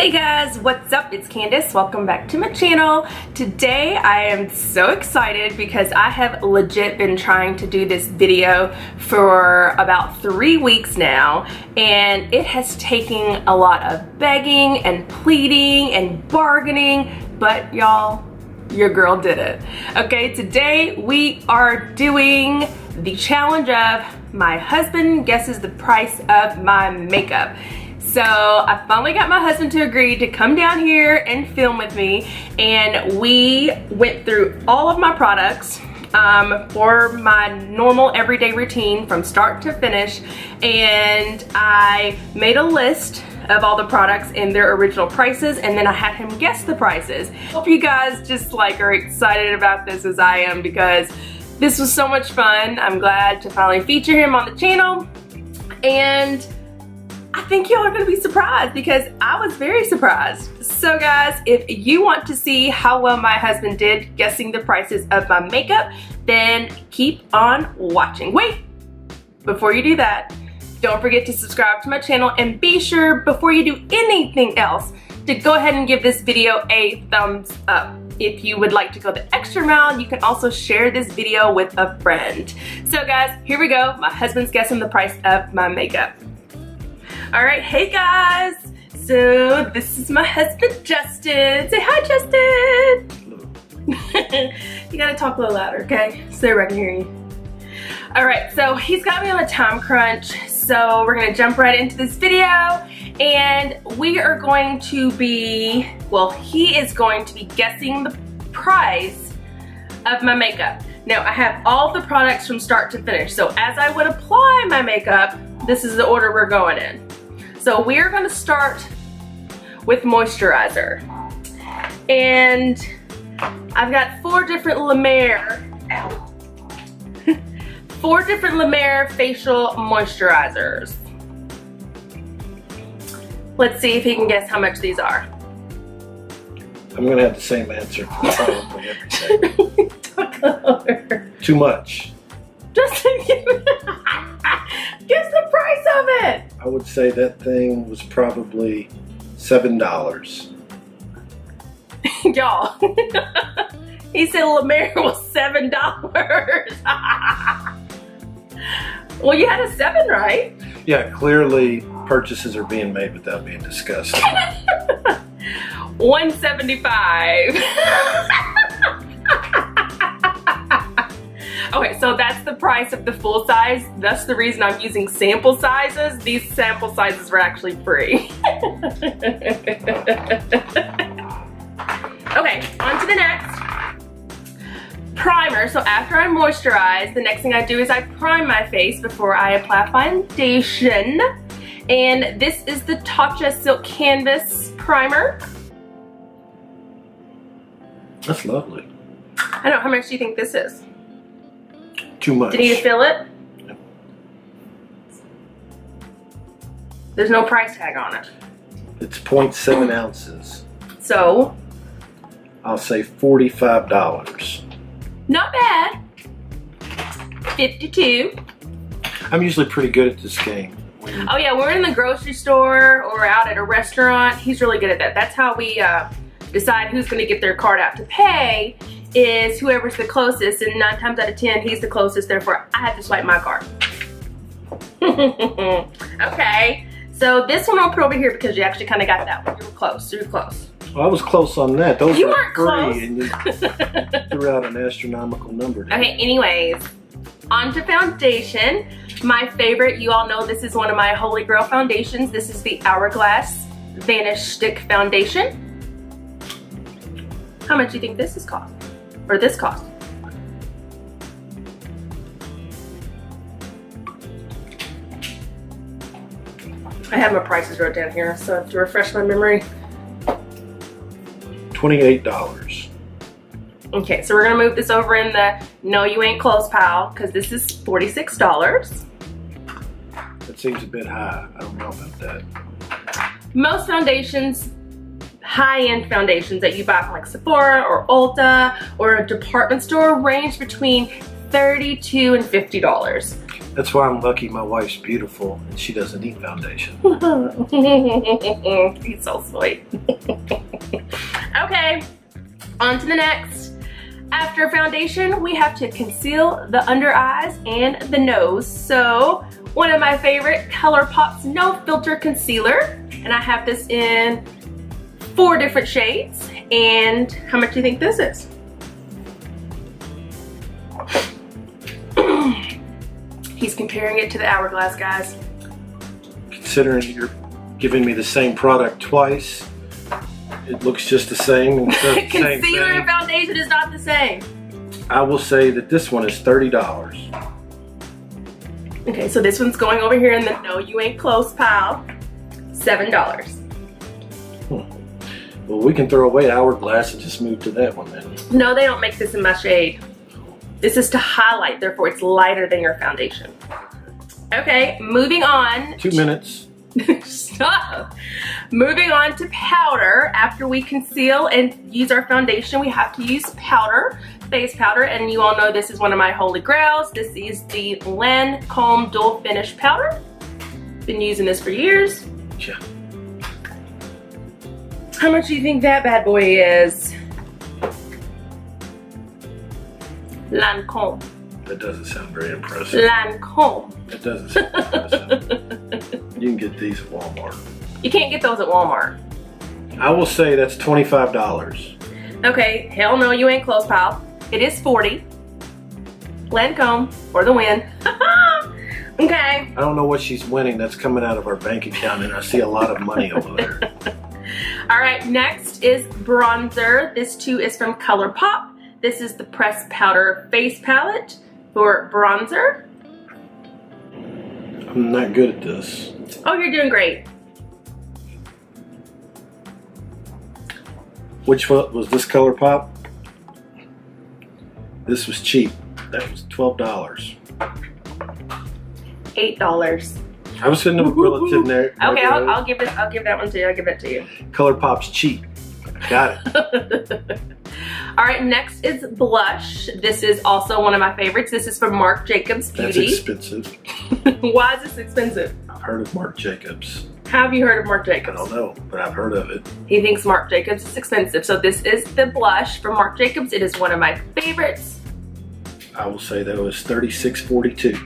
Hey guys, what's up? It's Candace. Welcome back to my channel. Today I am so excited because I have legit been trying to do this video for about 3 weeks now, and it has taken a lot of begging and pleading and bargaining, but y'all, your girl did it. Okay, today we are doing the challenge of my husband guesses the price of my makeup. So I finally got my husband to agree to come down here and film with me, and we went through all of my products for my normal everyday routine from start to finish, and I made a list of all the products and their original prices, and then I had him guess the prices. Hope you guys just like are excited about this as I am, because this was so much fun. I'm glad to finally feature him on the channel, and I think y'all are gonna be surprised because I was very surprised. So guys, if you want to see how well my husband did guessing the prices of my makeup, then keep on watching. Wait, before you do that, don't forget to subscribe to my channel, and be sure before you do anything else to go ahead and give this video a thumbs up. If you would like to go the extra mile, you can also share this video with a friend. So guys, here we go. My husband's guessing the price of my makeup. All right, hey guys. So this is my husband, Justin. Say hi, Justin. You gotta talk a little louder, okay? So everybody can hear you. All right, so he's got me on a time crunch, so we're gonna jump right into this video, and we are going to be, well, he is going to be guessing the price of my makeup. Now, I have all the products from start to finish, so as I would apply my makeup, this is the order we're going in. So we're gonna start with moisturizer. And I've got 4 different La Mer, 4 different La Mer facial moisturizers. Let's see if he can guess how much these are. I'm gonna have the same answer for probably everything. Talk louder. Too much. Justin, guess the price of it. I would say that thing was probably $7. Y'all, he said La Mer was $7. Well, you had a 7, right? Yeah, clearly purchases are being made without being discussed. $175. Okay, so that's the price of the full size. That's the reason I'm using sample sizes. These sample sizes were actually free. Okay, on to the next. Primer. So after I moisturize, the next thing I do is I prime my face before I apply foundation. And this is the Tatcha Silk Canvas Primer. That's lovely. I know, how much do you think this is? Too much. Did you feel it? Yep. There's no price tag on it. It's 0.7 ounces. So? I'll say $45. Not bad. 52. I'm usually pretty good at this game. Oh yeah, we're in the grocery store or out at a restaurant. He's really good at that. That's how we decide who's gonna get their card out to pay, is whoever's the closest, and 9 times out of 10, he's the closest, therefore I have to swipe my card. Okay, so this one I'll put over here because you actually kind of got that one. You were close, you were close. Well, I was close on that. Those You were weren't close. free, and you threw out an astronomical number. Okay, anyways, on to foundation. My favorite, you all know this is one of my holy grail foundations. This is the Hourglass Vanish Stick Foundation. How much do you think this is cost? Or this cost? I have my prices wrote down here, so to refresh my memory. $28. Okay, so we're gonna move this over in the no you ain't close pile, because this is $46. That seems a bit high. I don't know about that. Most foundations, high-end foundations that you buy from like Sephora or Ulta or a department store, range between $32 and $50. That's why I'm lucky my wife's beautiful and she doesn't need foundation. He's so sweet. Okay, on to the next. After foundation, we have to conceal the under eyes and the nose. So, one of my favorite, ColourPop's No Filter Concealer. And I have this in 4 different shades. And how much do you think this is? He's comparing it to the Hourglass, guys. Considering you're giving me the same product twice, it looks just the same. Concealer and foundation is not the same. I will say that this one is $30. Okay, so this one's going over here in the No You Ain't Close pile. $7. Well, we can throw away Hourglass and just move to that one then. No, they don't make this in my shade. This is to highlight, therefore it's lighter than your foundation. Okay, moving on. 2 minutes. Stop. Moving on to powder. After we conceal and use our foundation, we have to use powder, face powder, and you all know this is one of my holy grails. This is the Lancome Dual Finish Powder. Been using this for years. Yeah. How much do you think that bad boy is? Lancome. That doesn't sound very impressive. Lancome. That doesn't sound impressive. You can get these at Walmart. You can't get those at Walmart. I will say that's $25. Okay, hell no, you ain't close, pal. It is 40. Lancome for the win. Okay. I don't know what she's winning. That's coming out of our bank account, and I see a lot of money over there. All right, next is bronzer. This too is from ColourPop. This is the Pressed Powder Face Palette for bronzer. I'm not good at this. Oh, you're doing great. Which one was this ColourPop? This was cheap. That was $12. $8. I was sitting with relative there. Okay, I'll give that one to you. I'll give it to you. ColourPop's cheap. Got it. All right, next is blush. This is also one of my favorites. This is from Marc Jacobs Beauty. That's expensive. Why is this expensive? I've heard of Marc Jacobs. How have you heard of Marc Jacobs? I don't know, but I've heard of it. He thinks Marc Jacobs is expensive. So this is the blush from Marc Jacobs. It is one of my favorites. I will say that it was $36.42.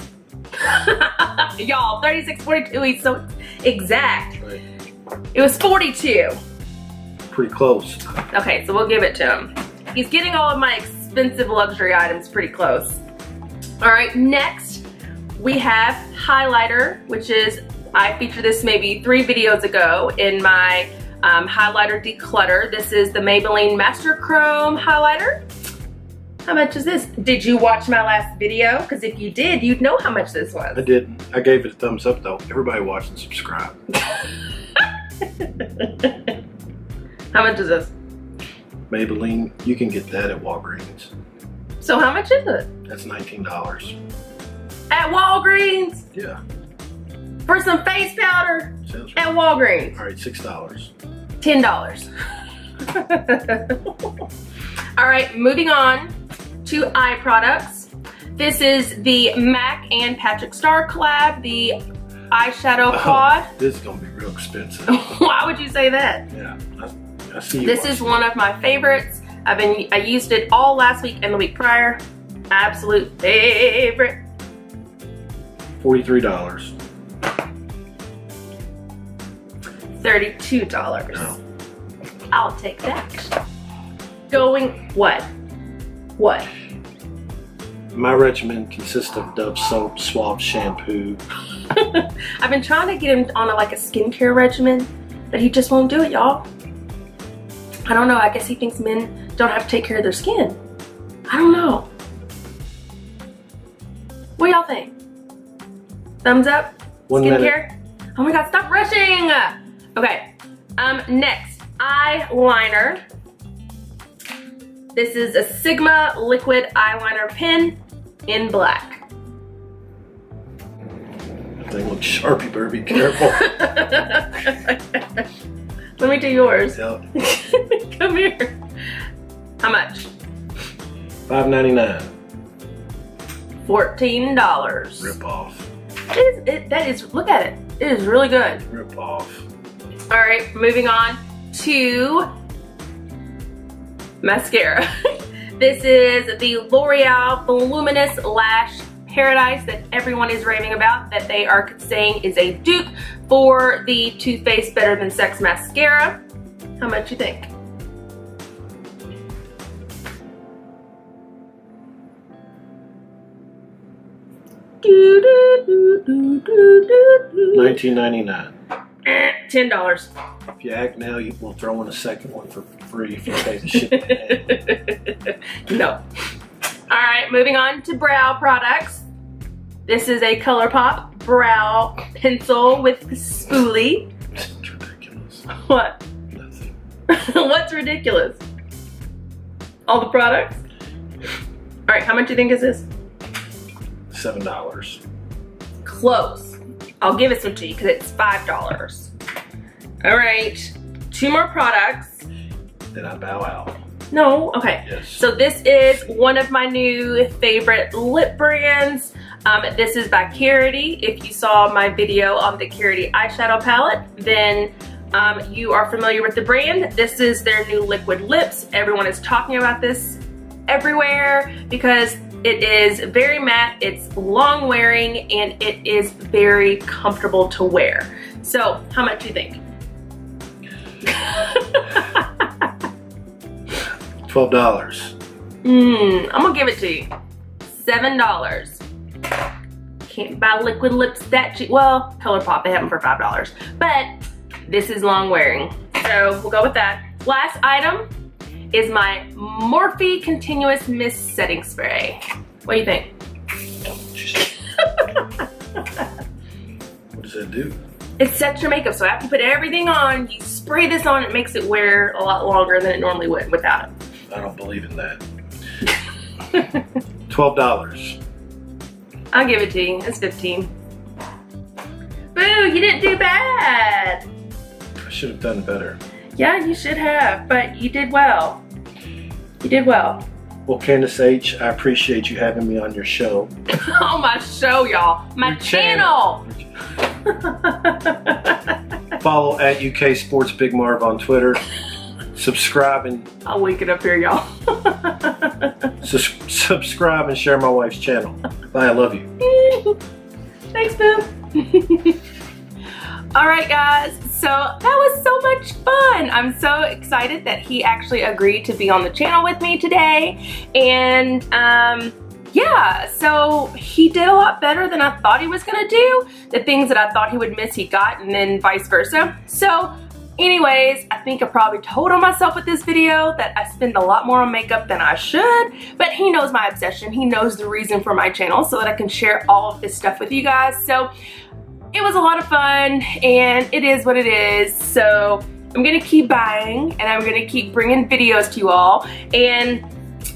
Y'all, $36.42. He's so exact. Right. It was $42. Pretty close. Okay, so we'll give it to him. He's getting all of my expensive luxury items pretty close. All right, next we have highlighter, which is, I featured this maybe 3 videos ago in my highlighter declutter. This is the Maybelline Master Chrome highlighter. How much is this? Did you watch my last video? Because if you did, you'd know how much this was. I didn't. I gave it a thumbs up though. Everybody watch and subscribe. How much is this? Maybelline, you can get that at Walgreens. So how much is it? That's $19. At Walgreens? Yeah. For some face powder? Sounds At right. Walgreens? All right, $6. $10. All right, moving on to eye products. This is the MAC and Patrick Star collab, the eyeshadow quad. This is gonna be real expensive. Why would you say that? Yeah, I see you. This is one of my favorites. I used it all last week and the week prior. Absolute favorite. $43. $32. No. I'll take that. Going what? What? My regimen consists of Dove soap, Suave shampoo. I've been trying to get him on like a skincare regimen, but he just won't do it, y'all. I don't know. I guess he thinks men don't have to take care of their skin. I don't know. What y'all think? Thumbs up? 1 Skincare? minute. Oh my God, stop rushing! Okay, next, eyeliner. This is a Sigma liquid eyeliner pen in black. That thing looks sharp, you better be careful. Let me do yours. Yeah. Come here. How much? $5.99. $14. Rip off. That is, look at it. It is really good. Rip off. All right, moving on to mascara. This is the L'Oreal Voluminous Lash Paradise that everyone is raving about, that they are saying is a dupe for the Too Faced Better Than Sex mascara. How much you think? $19.99. $10. If you act now, you will throw in a second one for free if you pay the shipping. No. All right, moving on to brow products. This is a ColourPop brow pencil with spoolie. It's ridiculous. What? Nothing. What's ridiculous? All the products? All right, how much do you think is this? $7. Close. I'll give it some to you because it's $5. All right, 2 more products. Then I bow out. No, okay. Yes. So this is one of my new favorite lip brands. This is by Carity. If you saw my video on the Carity eyeshadow palette, then you are familiar with the brand. This is their new liquid lips. Everyone is talking about this everywhere because it is very matte, it's long wearing, and it is very comfortable to wear. So, how much do you think? $12. I'm gonna give it to you. $7. Can't buy liquid lips that cheap. Well, ColourPop, they have them for $5. But this is long wearing. So we'll go with that. Last item is my Morphe Continuous Mist Setting Spray. What do you think? What does that do? It sets your makeup, so after you put everything on, you spray this on, it makes it wear a lot longer than it normally would without it. I don't believe in that. $12. I'll give it to you. It's 15. Boo, you didn't do bad. I should have done better. Yeah, you should have, but you did well. You did well. Well, Candace H., I appreciate you having me on your show. On my show, y'all. My channel. Follow at UK Sports Big Marv on Twitter. Subscribe and I'll link it up here, y'all. subscribe and share my wife's channel. Bye, I love you. Thanks, boo. All right, guys. So that was so much fun. I'm so excited that he actually agreed to be on the channel with me today. And yeah, so he did a lot better than I thought he was gonna do. The things that I thought he would miss, he got, and then vice versa. So anyways, I think I probably told on myself with this video that I spend a lot more on makeup than I should, but he knows my obsession. He knows the reason for my channel so that I can share all of this stuff with you guys. So it was a lot of fun, and it is what it is. So I'm gonna keep buying, and I'm gonna keep bringing videos to you all, and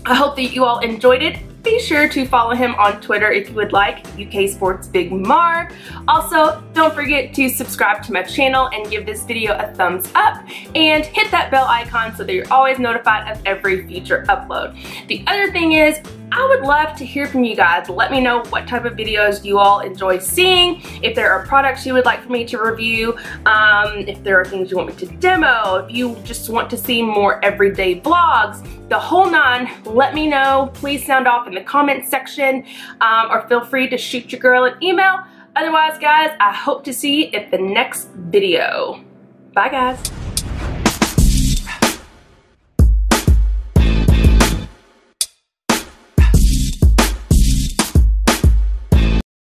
I hope that you all enjoyed it. Be sure to follow him on Twitter if you would like, UK Sports Big Marv. Also, don't forget to subscribe to my channel and give this video a thumbs up, and hit that bell icon so that you're always notified of every future upload. The other thing is, I would love to hear from you guys. Let me know what type of videos you all enjoy seeing, if there are products you would like for me to review, if there are things you want me to demo, if you just want to see more everyday vlogs, the whole nine. Let me know. Please sound off in the comment section, or feel free to shoot your girl an email. Otherwise, guys, I hope to see you at the next video. Bye, guys.